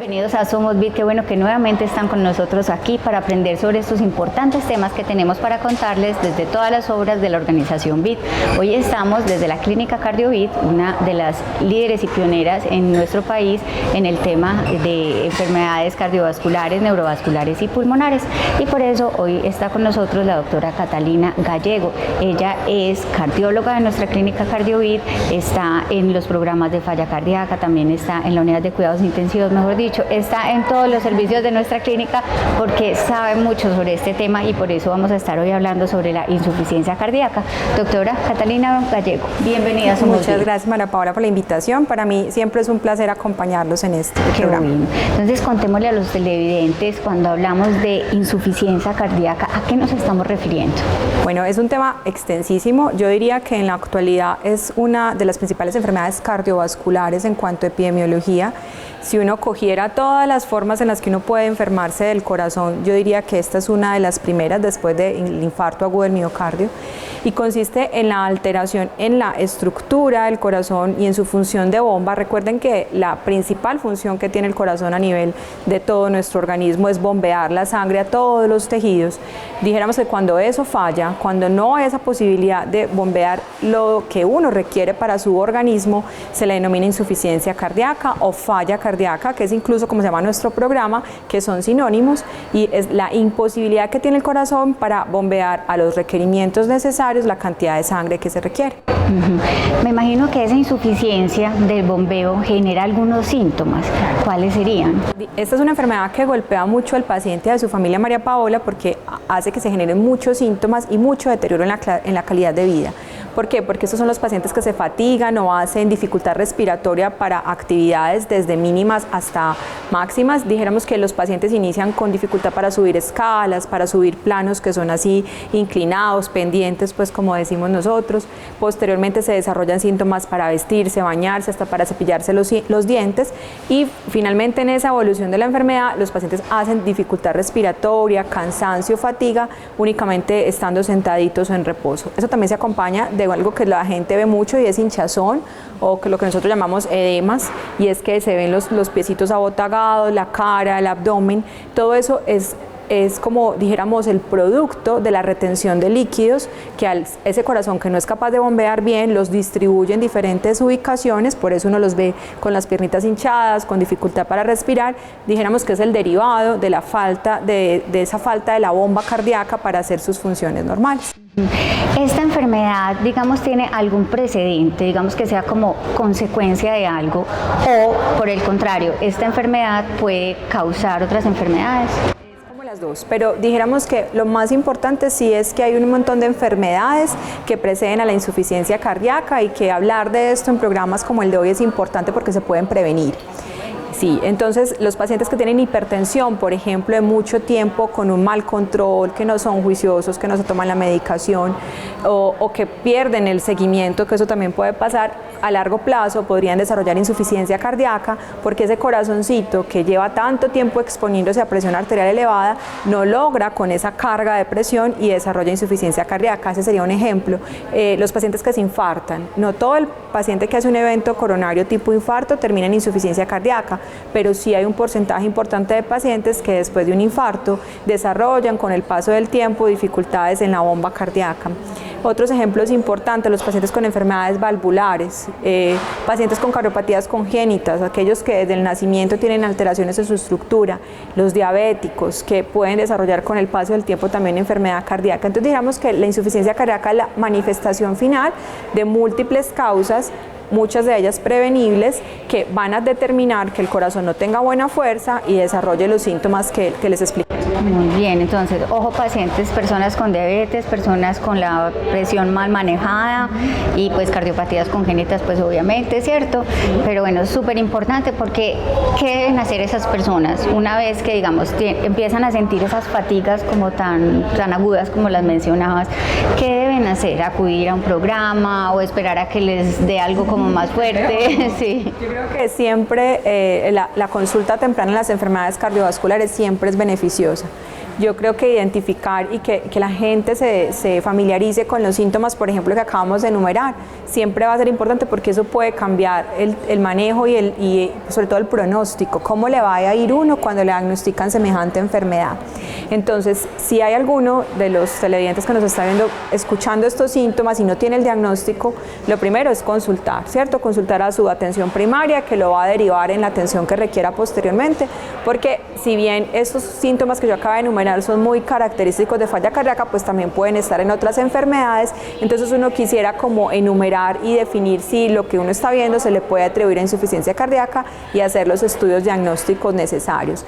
Bienvenidos a Somos Bit, qué bueno que nuevamente están con nosotros aquí para aprender sobre estos importantes temas que tenemos para contarles desde todas las obras de la organización Bit. Hoy estamos desde la Clínica CardioBit, una de las líderes y pioneras en nuestro país en el tema de enfermedades cardiovasculares, neurovasculares y pulmonares. Y por eso hoy está con nosotros la doctora Catalina Gallego. Ella es cardióloga de nuestra Clínica CardioBit, está en los programas de falla cardíaca, también está en la unidad de cuidados intensivos, mejor dicho, está en todos los servicios de nuestra clínica porque sabe mucho sobre este tema y por eso vamos a estar hoy hablando sobre la insuficiencia cardíaca. Doctora Catalina Gallego, bienvenida. Muchas gracias, María Paola, por la invitación. Para mí siempre es un placer acompañarlos en este programa. Bien. Entonces, contémosle a los televidentes, cuando hablamos de insuficiencia cardíaca, ¿a qué nos estamos refiriendo? Bueno, es un tema extensísimo. Yo diría que en la actualidad es una de las principales enfermedades cardiovasculares en cuanto a epidemiología. Si uno cogiera todas las formas en las que uno puede enfermarse del corazón, yo diría que esta es una de las primeras después del infarto agudo del miocardio, y consiste en la alteración en la estructura del corazón y en su función de bomba. Recuerden que la principal función que tiene el corazón a nivel de todo nuestro organismo es bombear la sangre a todos los tejidos. Dijéramos que cuando eso falla, cuando no hay esa posibilidad de bombear lo que uno requiere para su organismo, se le denomina insuficiencia cardíaca o falla cardíaca, que es incluso como se llama nuestro programa, que son sinónimos, y es la imposibilidad que tiene el corazón para bombear a los requerimientos necesarios la cantidad de sangre que se requiere. Me imagino que esa insuficiencia del bombeo genera algunos síntomas. ¿Cuáles serían? Esta es una enfermedad que golpea mucho al paciente y a su familia, María Paola, porque hace que se generen muchos síntomas y mucho deterioro en la calidad de vida. ¿Por qué? Porque estos son los pacientes que se fatigan o hacen dificultad respiratoria para actividades desde mínimas hasta máximas. Dijéramos que los pacientes inician con dificultad para subir escalas, para subir planos que son así inclinados, pendientes, pues como decimos nosotros. Posteriormente se desarrollan síntomas para vestirse, bañarse, hasta para cepillarse los dientes, y finalmente en esa evolución de la enfermedad los pacientes hacen dificultad respiratoria, cansancio, fatiga, únicamente estando sentaditos o en reposo. Eso también se acompaña de algo que la gente ve mucho y es hinchazón, o que lo que nosotros llamamos edemas, y es que se ven los piecitos abotagados, la cara, el abdomen. Todo eso es como dijéramos el producto de la retención de líquidos, que ese corazón que no es capaz de bombear bien los distribuye en diferentes ubicaciones, por eso uno los ve con las piernitas hinchadas, con dificultad para respirar. Dijéramos que es el derivado de la falta de esa falta de la bomba cardíaca para hacer sus funciones normales. ¿Esta enfermedad, digamos, tiene algún precedente, digamos que sea como consecuencia de algo, o por el contrario, esta enfermedad puede causar otras enfermedades? Las dos, pero dijéramos que lo más importante sí es que hay un montón de enfermedades que preceden a la insuficiencia cardíaca y que hablar de esto en programas como el de hoy es importante porque se pueden prevenir. Sí, entonces los pacientes que tienen hipertensión, por ejemplo, de mucho tiempo con un mal control, que no son juiciosos, que no se toman la medicación o que pierden el seguimiento, que eso también puede pasar, a largo plazo podrían desarrollar insuficiencia cardíaca porque ese corazoncito que lleva tanto tiempo exponiéndose a presión arterial elevada no logra con esa carga de presión y desarrolla insuficiencia cardíaca. Ese sería un ejemplo. Los pacientes que se infartan, no todo el paciente que hace un evento coronario tipo infarto termina en insuficiencia cardíaca, pero sí hay un porcentaje importante de pacientes que después de un infarto desarrollan con el paso del tiempo dificultades en la bomba cardíaca. Otros ejemplos importantes, los pacientes con enfermedades valvulares, pacientes con cardiopatías congénitas, aquellos que desde el nacimiento tienen alteraciones en su estructura, los diabéticos que pueden desarrollar con el paso del tiempo también enfermedad cardíaca. Entonces digamos que la insuficiencia cardíaca es la manifestación final de múltiples causas, muchas de ellas prevenibles, que van a determinar que el corazón no tenga buena fuerza y desarrolle los síntomas que les expliqué. Muy bien, entonces, ojo pacientes, personas con diabetes, personas con la presión mal manejada y pues cardiopatías congénitas, pues obviamente, ¿cierto? Pero bueno, es súper importante porque ¿qué deben hacer esas personas una vez que, digamos, empiezan a sentir esas fatigas como tan agudas como las mencionabas? ¿Qué deben hacer? ¿Acudir a un programa o esperar a que les dé algo como más fuerte? Sí. Yo creo que siempre la consulta temprana en las enfermedades cardiovasculares siempre es beneficiosa. yo creo que identificar y que la gente se familiarice con los síntomas, por ejemplo, que acabamos de enumerar, siempre va a ser importante porque eso puede cambiar el manejo y sobre todo el pronóstico, cómo le va a ir uno cuando le diagnostican semejante enfermedad. Entonces, si hay alguno de los televidentes que nos está viendo escuchando estos síntomas y no tiene el diagnóstico, lo primero es consultar, ¿cierto? Consultar a su atención primaria, que lo va a derivar en la atención que requiera posteriormente, porque si bien estos síntomas que yo acabo de enumerar son muy característicos de falla cardíaca, pues también pueden estar en otras enfermedades. Entonces uno quisiera como enumerar y definir si lo que uno está viendo se le puede atribuir a insuficiencia cardíaca y hacer los estudios diagnósticos necesarios.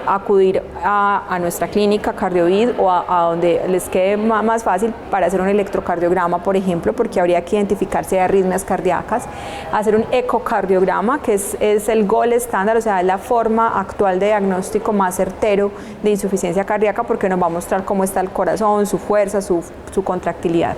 Acudir a nuestra clínica Cardiovid o a donde les quede más fácil para hacer un electrocardiograma, por ejemplo, porque habría que identificar si hay arritmias cardíacas, hacer un ecocardiograma, que es el gold estándar, o sea, es la forma actual de diagnóstico más certero de insuficiencia cardíaca, porque nos va a mostrar cómo está el corazón, su fuerza, su contractilidad.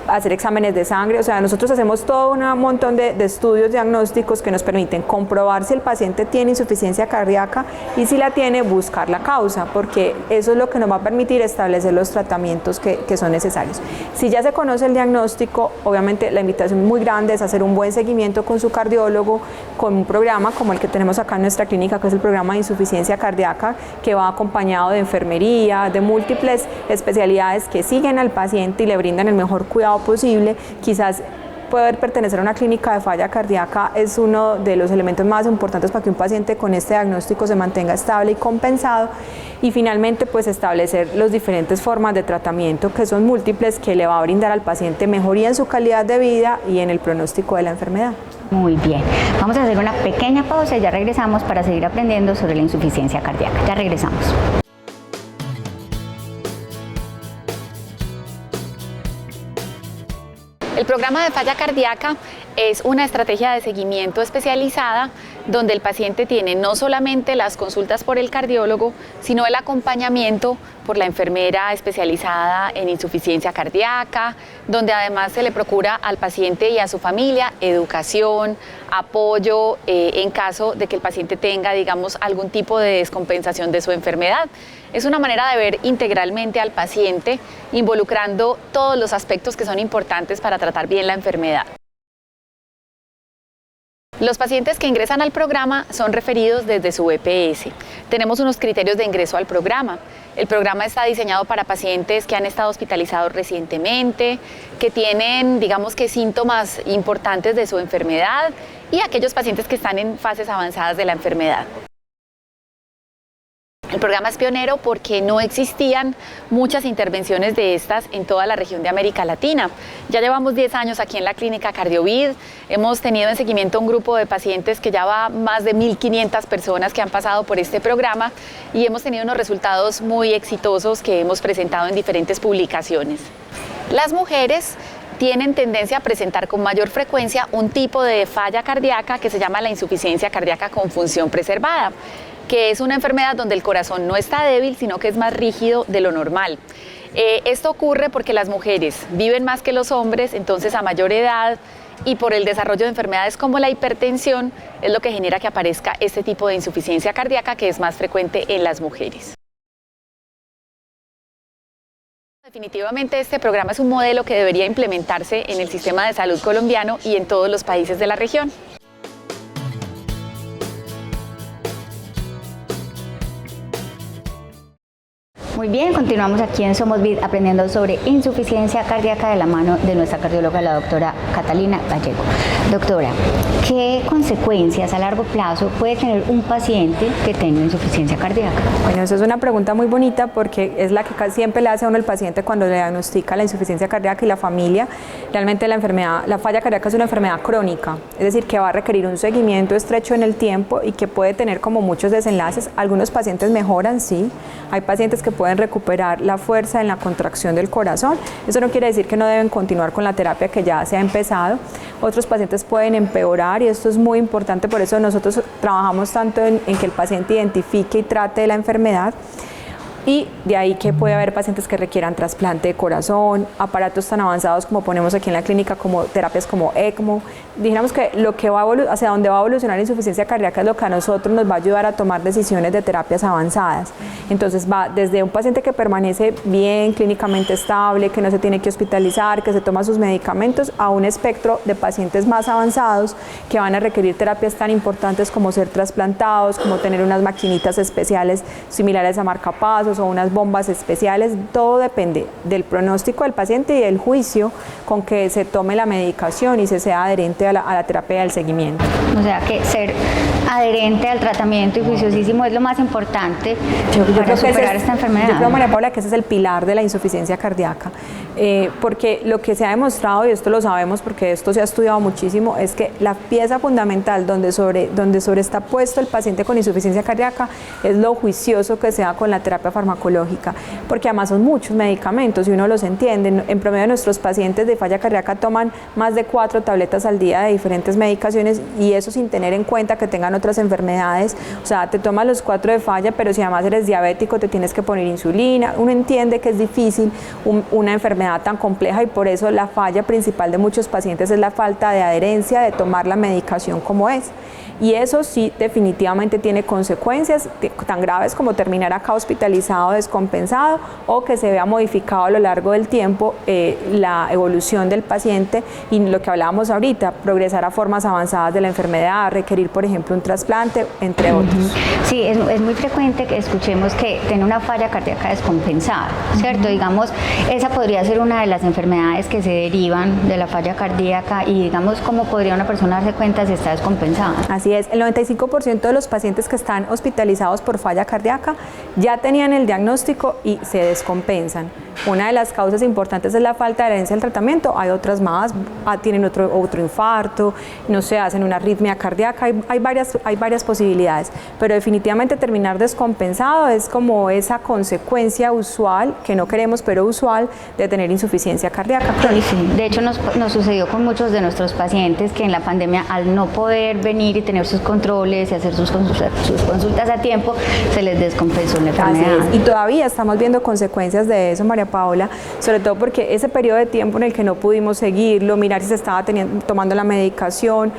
Hacer exámenes de sangre, o sea, nosotros hacemos todo un montón de estudios diagnósticos que nos permiten comprobar si el paciente tiene insuficiencia cardíaca y si la tiene, buscar la causa, porque eso es lo que nos va a permitir establecer los tratamientos que son necesarios. Si ya se conoce el diagnóstico, obviamente la invitación muy grande es hacer un buen seguimiento con su cardiólogo, con un programa como el que tenemos acá en nuestra clínica, que es el programa de insuficiencia cardíaca, que va acompañado de enfermería, de múltiples especialidades que siguen al paciente y le brindan el mejor cuidado posible. Quizás poder pertenecer a una clínica de falla cardíaca es uno de los elementos más importantes para que un paciente con este diagnóstico se mantenga estable y compensado. Y finalmente, pues establecer las diferentes formas de tratamiento, que son múltiples, que le va a brindar al paciente mejoría en su calidad de vida y en el pronóstico de la enfermedad. Muy bien, vamos a hacer una pequeña pausa y ya regresamos para seguir aprendiendo sobre la insuficiencia cardíaca. Ya regresamos. El programa de falla cardíaca es una estrategia de seguimiento especializada donde el paciente tiene no solamente las consultas por el cardiólogo, sino el acompañamiento por la enfermera especializada en insuficiencia cardíaca, donde además se le procura al paciente y a su familia educación, apoyo en caso de que el paciente tenga, digamos, algún tipo de descompensación de su enfermedad. Es una manera de ver integralmente al paciente, involucrando todos los aspectos que son importantes para tratar bien la enfermedad. Los pacientes que ingresan al programa son referidos desde su EPS. Tenemos unos criterios de ingreso al programa. El programa está diseñado para pacientes que han estado hospitalizados recientemente, que tienen, digamos que, síntomas importantes de su enfermedad y aquellos pacientes que están en fases avanzadas de la enfermedad. El programa es pionero porque no existían muchas intervenciones de estas en toda la región de América Latina. Ya llevamos 10 años aquí en la clínica Cardiovid, hemos tenido en seguimiento un grupo de pacientes que ya va más de 1.500 personas que han pasado por este programa y hemos tenido unos resultados muy exitosos que hemos presentado en diferentes publicaciones. Las mujeres tienen tendencia a presentar con mayor frecuencia un tipo de falla cardíaca que se llama la insuficiencia cardíaca con función preservada, que es una enfermedad donde el corazón no está débil, sino que es más rígido de lo normal. Esto ocurre porque las mujeres viven más que los hombres, entonces a mayor edad, y por el desarrollo de enfermedades como la hipertensión, es lo que genera que aparezca este tipo de insuficiencia cardíaca que es más frecuente en las mujeres. Definitivamente este programa es un modelo que debería implementarse en el sistema de salud colombiano y en todos los países de la región. Muy bien, continuamos aquí en Somos Vid aprendiendo sobre insuficiencia cardíaca de la mano de nuestra cardióloga, la doctora Catalina Gallego. Doctora, ¿qué consecuencias a largo plazo puede tener un paciente que tenga insuficiencia cardíaca? Bueno, eso es una pregunta muy bonita porque es la que casi siempre le hace a uno el paciente cuando le diagnostica la insuficiencia cardíaca y la familia. Realmente la enfermedad, la falla cardíaca es una enfermedad crónica, es decir, que va a requerir un seguimiento estrecho en el tiempo y que puede tener como muchos desenlaces. Algunos pacientes mejoran, sí, hay pacientes que pueden recuperar la fuerza en la contracción del corazón. Eso no quiere decir que no deben continuar con la terapia que ya se ha empezado. Otros pacientes pueden empeorar y esto es muy importante, por eso nosotros trabajamos tanto en que el paciente identifique y trate la enfermedad. y de ahí que puede haber pacientes que requieran trasplante de corazón, aparatos tan avanzados como ponemos aquí en la clínica, como terapias como ECMO. Dijéramos que lo que va hacia donde va a evolucionar la insuficiencia cardíaca es lo que a nosotros nos va a ayudar a tomar decisiones de terapias avanzadas. Entonces va desde un paciente que permanece bien, clínicamente estable, que no se tiene que hospitalizar, que se toma sus medicamentos, a un espectro de pacientes más avanzados que van a requerir terapias tan importantes como ser trasplantados, como tener unas maquinitas especiales similares a marcapasos o unas bombas especiales. Todo depende del pronóstico del paciente y del juicio con que se tome la medicación y se sea adherente a la terapia del seguimiento. O sea que ser adherente al tratamiento y juiciosísimo es lo más importante para superar esta enfermedad. Yo creo, María Paula, que ese es el pilar de la insuficiencia cardíaca, porque lo que se ha demostrado, y esto lo sabemos porque esto se ha estudiado muchísimo, es que la pieza fundamental donde sobre está puesto el paciente con insuficiencia cardíaca es lo juicioso que se da con la terapia farmacológica, porque además son muchos medicamentos y uno los entiende. En promedio nuestros pacientes de falla cardíaca toman más de 4 tabletas al día de diferentes medicaciones, y eso sin tener en cuenta que tengan otras enfermedades. O sea, te tomas los 4 de falla, pero si además eres diabético te tienes que poner insulina. Uno entiende que es difícil una enfermedad tan compleja, y por eso la falla principal de muchos pacientes es la falta de adherencia de tomar la medicación como es. Y eso sí definitivamente tiene consecuencias tan graves como terminar acá hospitalizado, descompensado, o que se vea modificado a lo largo del tiempo la evolución del paciente, y lo que hablábamos ahorita, progresar a formas avanzadas de la enfermedad, requerir por ejemplo un trasplante, entre otros. Sí, es muy frecuente que escuchemos que tiene una falla cardíaca descompensada, ¿cierto? Digamos, esa podría ser una de las enfermedades que se derivan de la falla cardíaca, y digamos, ¿cómo podría una persona darse cuenta si está descompensada? Así es, el 95% de los pacientes que están hospitalizados por falla cardíaca ya tenían el diagnóstico y se descompensan. Una de las causas importantes es la falta de adherencia al tratamiento. Hay otras más, tienen otro infarto, no sé, hacen una arritmia cardíaca, hay varias posibilidades, pero definitivamente terminar descompensado es como esa consecuencia usual, que no queremos, pero usual, de tener insuficiencia cardíaca crónica. Sí, de hecho nos sucedió con muchos de nuestros pacientes que en la pandemia, al no poder venir y tener sus controles y hacer sus consultas a tiempo, se les descompensó la enfermedad. Así es. Y todavía estamos viendo consecuencias de eso, María Paula, sobre todo porque ese periodo de tiempo en el que no pudimos seguirlo, mirar si se estaba tomando la medicación,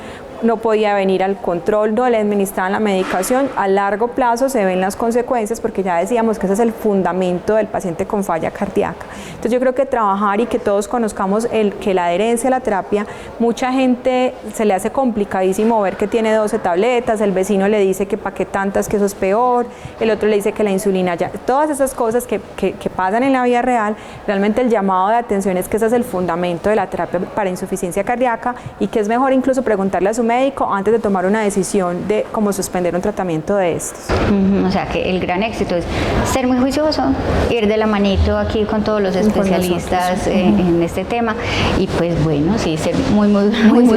no podía venir al control, no le administraban la medicación, a largo plazo se ven las consecuencias, porque ya decíamos que ese es el fundamento del paciente con falla cardíaca. Entonces yo creo que trabajar y que todos conozcamos que la adherencia a la terapia, mucha gente se le hace complicadísimo ver que tiene 12 tabletas, el vecino le dice que para qué tantas, que eso es peor, el otro le dice que la insulina ya, todas esas cosas que pasan en la vida real. Realmente el llamado de atención es que ese es el fundamento de la terapia para insuficiencia cardíaca, y que es mejor incluso preguntarle a su médico antes de tomar una decisión de cómo suspender un tratamiento de estos. O sea que el gran éxito es ser muy juicioso, ir de la manito aquí con todos los especialistas en este tema, y pues bueno, sí, ser muy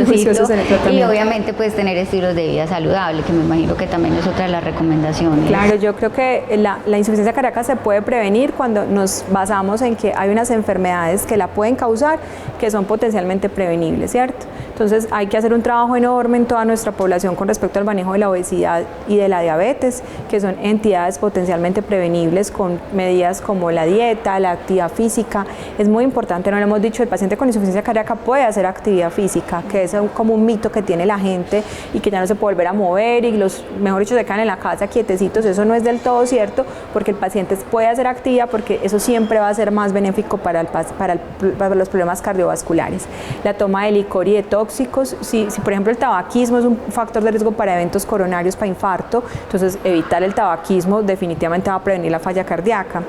juiciosos en el tratamiento, y obviamente pues tener estilos de vida saludable, que me imagino que también es otra de las recomendaciones. Claro, yo creo que la insuficiencia cardíaca se puede prevenir cuando nos basamos en que hay unas enfermedades que la pueden causar, que son potencialmente prevenibles, ¿cierto? Entonces hay que hacer un trabajo enorme en toda nuestra población con respecto al manejo de la obesidad y de la diabetes, que son entidades potencialmente prevenibles con medidas como la dieta, la actividad física. Es muy importante, no lo hemos dicho, el paciente con insuficiencia cardíaca puede hacer actividad física, que es como un mito que tiene la gente, y que ya no se puede volver a mover y mejor dicho, se quedan en la casa quietecitos. Eso no es del todo cierto, porque el paciente puede hacer actividad, porque eso siempre va a ser más benéfico para los problemas cardiovasculares. La toma de licor y de tóxicos, si por ejemplo el tabaquismo es un factor de riesgo para eventos coronarios, para infarto, entonces evitar el tabaquismo definitivamente va a prevenir la falla cardíaca.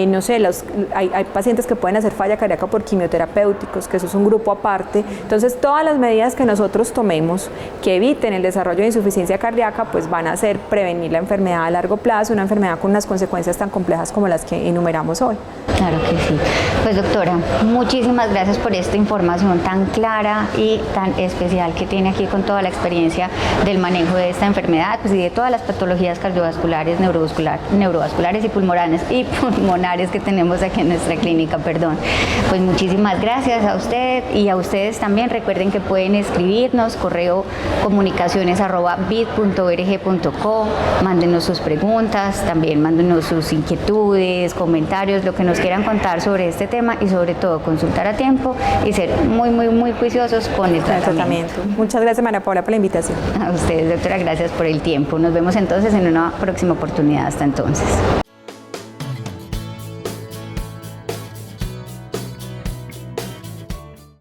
No sé, hay pacientes que pueden hacer falla cardíaca por quimioterapéuticos, que eso es un grupo aparte. Entonces todas las medidas que nosotros tomemos que eviten el desarrollo de insuficiencia cardíaca, pues van a hacer prevenir la enfermedad a largo plazo, una enfermedad con unas consecuencias tan complejas como las que enumeramos hoy. Claro que sí. Pues doctora, muchísimas gracias por esta información tan clara y tan especial que tiene aquí aquí con toda la experiencia del manejo de esta enfermedad, pues, y de todas las patologías cardiovasculares, neurovasculares y pulmonares que tenemos aquí en nuestra clínica, perdón. Pues muchísimas gracias a usted y a ustedes también. Recuerden que pueden escribirnos, correo comunicaciones@vid.org.co, mándenos sus preguntas, también mándenos sus inquietudes, comentarios, lo que nos quieran contar sobre este tema y sobre todo consultar a tiempo y ser muy juiciosos con el tratamiento. Muchas gracias, María Paula, por la invitación. A ustedes, doctora, gracias por el tiempo. Nos vemos entonces en una próxima oportunidad. Hasta entonces.